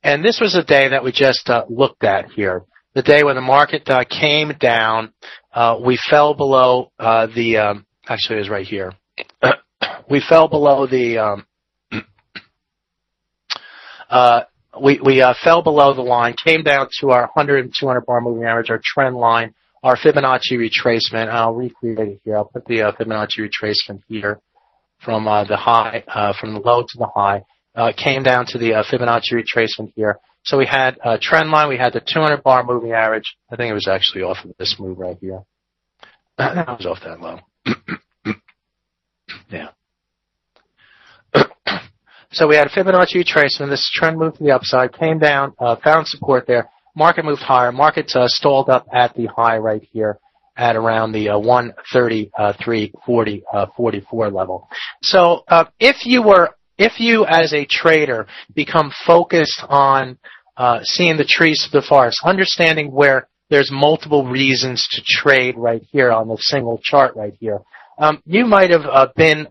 And this was a day that we just looked at here. The day when the market came down, we fell below actually it was right here. We fell below the we fell below the line, came down to our 100 and 200 bar moving average, our trend line, our Fibonacci retracement. I'll recreate it here. I'll put the Fibonacci retracement here from the high, from the low to the high. Came down to the Fibonacci retracement here. So we had a trend line. We had the 200 bar moving average. I think it was actually off of this move right here. That was off that low. Yeah. So we had a Fibonacci retracement. This trend moved to the upside, came down, found support there. Market moved higher. Market stalled up at the high right here at around the 133.40, 44 level. So if you as a trader become focused on seeing the trees through the forest, understanding where there's multiple reasons to trade right here on the single chart right here, you might have been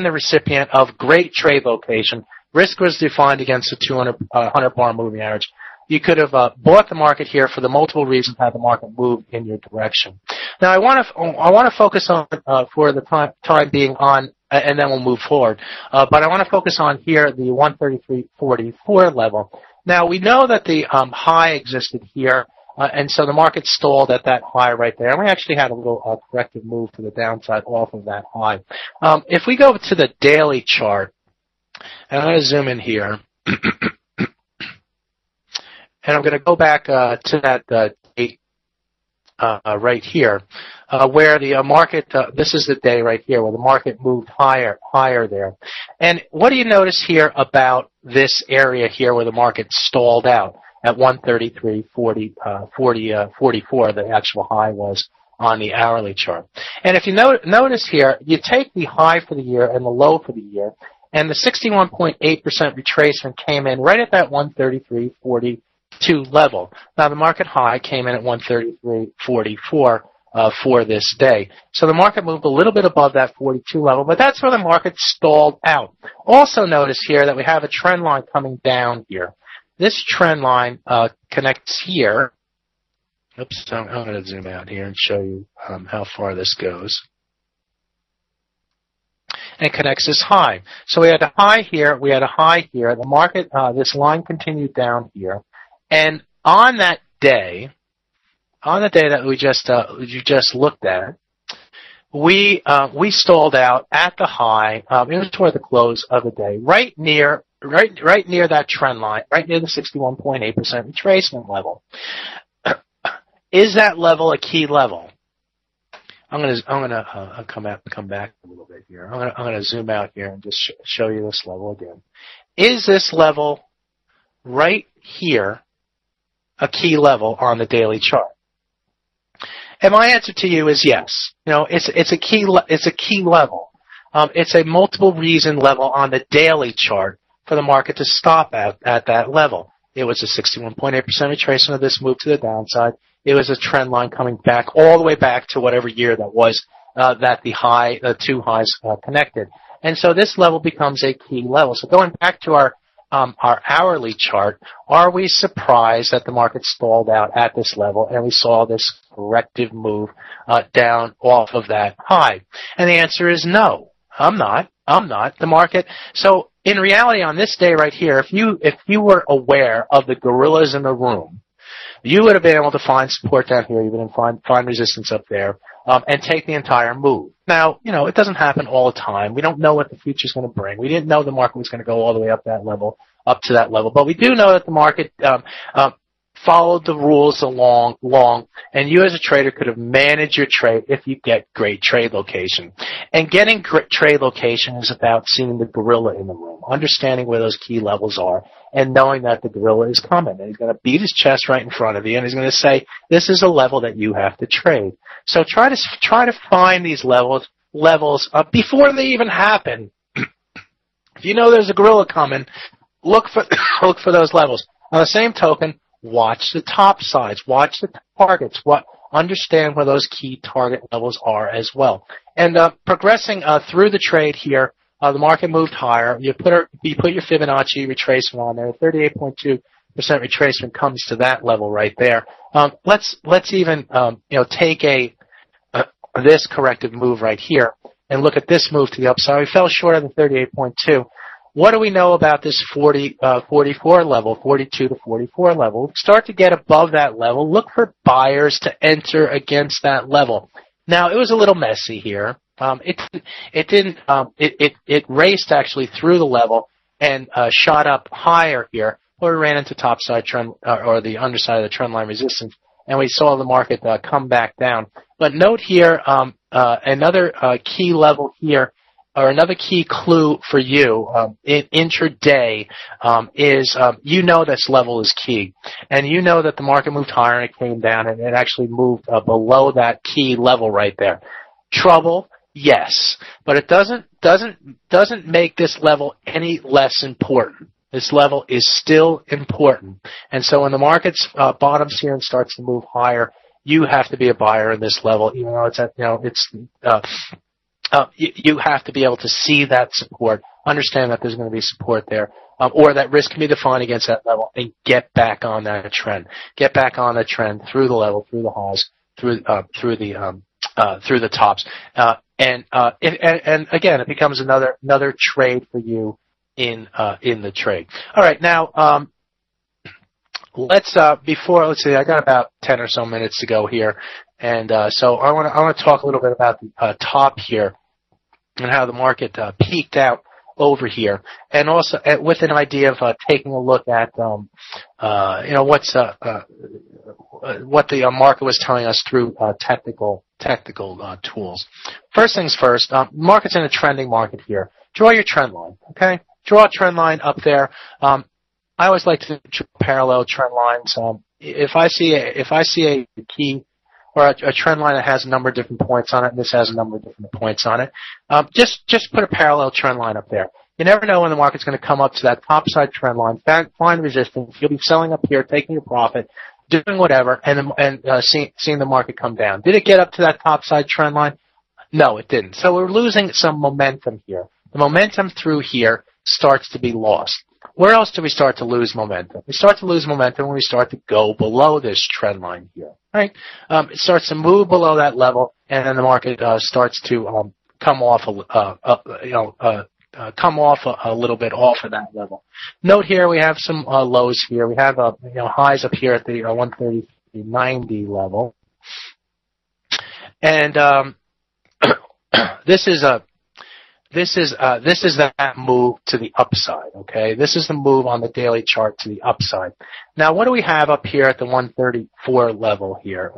the recipient of great trade location. Risk was defined against the 100 bar moving average. You could have bought the market here for the multiple reasons how the market moved in your direction. Now I want to focus on for the time being on, and then we'll move forward. But I want to focus on here the 133.44 level. Now we know that the high existed here. And so the market stalled at that high right there. And we actually had a little corrective move to the downside off of that high. If we go to the daily chart, and I'm going to zoom in here, and I'm going to go back to that date right here, where the market, this is the day right here, where the market moved higher there. And what do you notice here about this area here where the market stalled out? At 133.44, the actual high was on the hourly chart. And if you notice here, you take the high for the year and the low for the year, and the 61.8% retracement came in right at that 133.42 level. Now the market high came in at 133.44 for this day. So the market moved a little bit above that 42 level, but that's where the market stalled out. Also notice here that we have a trend line coming down here. This trend line connects here. Oops, I'm going to zoom out here and show you how far this goes. And it connects this high. So we had a high here. We had a high here. The market, this line continued down here. And on that day, that we just looked at, we stalled out at the high. It was toward the close of the day, right near that trend line, right near the 61.8% retracement level. Is that level a key level? I'm gonna come back a little bit here. I'm gonna zoom out here and just show you this level again. Is this level right here a key level on the daily chart? And my answer to you is yes. You know, it's a key level. It's a multiple reason level on the daily chart for the market to stop at that level. It was a 61.8% retracement of this move to the downside. It was a trend line coming back all the way back to whatever year that was that the two highs connected. And so this level becomes a key level. So going back to our hourly chart, are we surprised that the market stalled out at this level and we saw this corrective move down off of that high? And the answer is no. I'm not. The market. So in reality, on this day right here, if you were aware of the gorillas in the room, you would have been able to find support down here. You would have find resistance up there, and take the entire move. Now, you know, it doesn't happen all the time. We don't know what the future is going to bring. We didn't know the market was going to go all the way up to that level, but we do know that the market followed the rules along, and you as a trader could have managed your trade if you get great trade location. And getting great trade location is about seeing the gorilla in the room, understanding where those key levels are, and knowing that the gorilla is coming, and he's going to beat his chest right in front of you, and he's going to say, this is a level that you have to trade. So try to find these levels before they even happen. If you know there's a gorilla coming, look for those levels. On the same token, watch the top sides, watch the targets, understand where those key target levels are as well. And progressing through the trade here, the market moved higher. You put your Fibonacci retracement on there. 38.2% retracement comes to that level right there. Let's even take this corrective move right here and look at this move to the upside. We fell short of the 38.2. What do we know about this 44 level, 42 to 44 level? Start to get above that level. Look for buyers to enter against that level. Now, it was a little messy here. It raced actually through the level and shot up higher here, where we ran into topside trend or the underside of the trend line resistance, and we saw the market come back down. But note here, another key level here, or another key clue for you in intraday is this level is key, and you know that the market moved higher and it came down, and it actually moved below that key level right there. Trouble, yes, but it doesn't make this level any less important. This level is still important, and so when the market bottoms here and starts to move higher, you have to be a buyer in this level, even though you have to be able to see that support, understand that there's going to be support there, or that risk can be defined against that level, and get back on that trend. Get back on the trend through the level, through the highs, through the tops, and again, it becomes another trade for you in the trade. All right, now let's see. I got about 10 or so minutes to go here, and so I want to talk a little bit about the top here and how the market peaked out over here, and also with an idea of taking a look at what the market was telling us through technical tools. First things first, market's in a trending market here. Draw your trend line, okay? Draw a trend line up there. I always like to draw parallel trend lines. If I see a key or a trend line that has a number of different points on it, and this has a number of different points on it, just put a parallel trend line up there. You never know when the market's going to come up to that topside trend line, find resistance. You'll be selling up here, taking your profit, doing whatever, and seeing the market come down. Did it get up to that topside trend line? No, it didn't. So we're losing some momentum here. The momentum through here starts to be lost. Where else do we start to lose momentum? We start to lose momentum when we start to go below this trend line here, right? It starts to move below that level, and then the market starts to come off a little bit off of that level. Note here we have some lows here. We have highs up here at the 130.90 level, and this is that move to the upside, okay? This is the move on the daily chart to the upside. Now, what do we have up here at the 134 level here,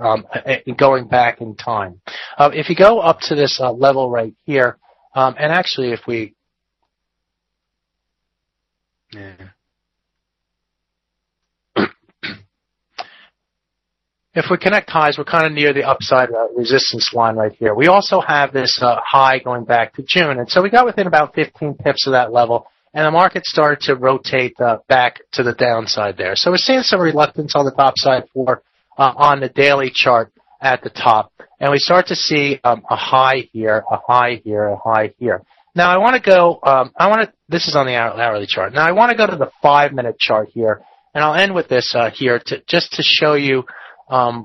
going back in time? If you go up to this level right here, and actually if we... If we connect highs, we're kind of near the upside resistance line right here. We also have this high going back to June. And so we got within about 15 pips of that level, and the market started to rotate back to the downside there. So we're seeing some reluctance on the top side on the daily chart at the top. And we start to see a high here, a high here, a high here. Now I want to go, this is on the hourly chart. Now I want to go to the 5-minute chart here, and I'll end with this here just to show you, to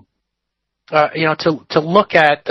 look at,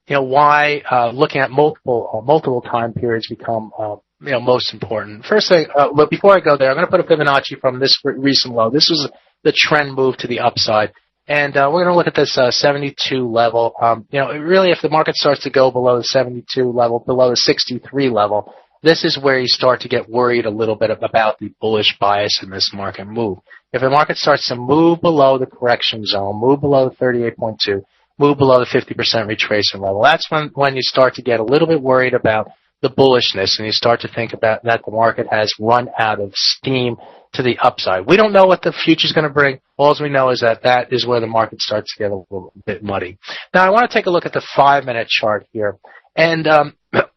why looking at multiple time periods become, most important. First thing, but before I go there, I'm going to put a Fibonacci from this recent low. This was the trend move to the upside. And we're going to look at this 72 level. Really, if the market starts to go below the 72 level, below the 63 level, this is where you start to get worried a little bit about the bullish bias in this market move. If the market starts to move below the correction zone, move below the 38.2, move below the 50% retracement level, that's when you start to get a little bit worried about the bullishness, and you start to think about that the market has run out of steam to the upside. We don't know what the future is going to bring. All we know is that is where the market starts to get a little bit muddy. Now, I want to take a look at the 5-minute chart here. And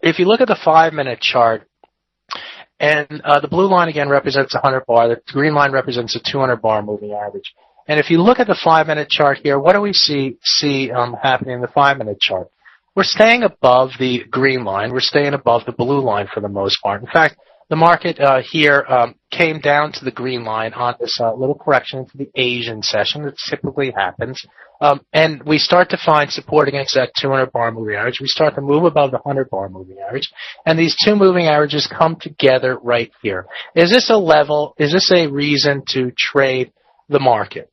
if you look at the 5-minute chart, and the blue line again represents a 100 bar, the green line represents a 200 bar moving average. And if you look at the 5-minute chart here, what do we see happening in the 5-minute chart? we're staying above the green line. We're staying above the blue line for the most part. In fact, the market here came down to the green line on this little correction into the Asian session. That typically happens. And we start to find support against that 200-bar moving average. We start to move above the 100-bar moving average. And these two moving averages come together right here. Is this a level? Is this a reason to trade the market?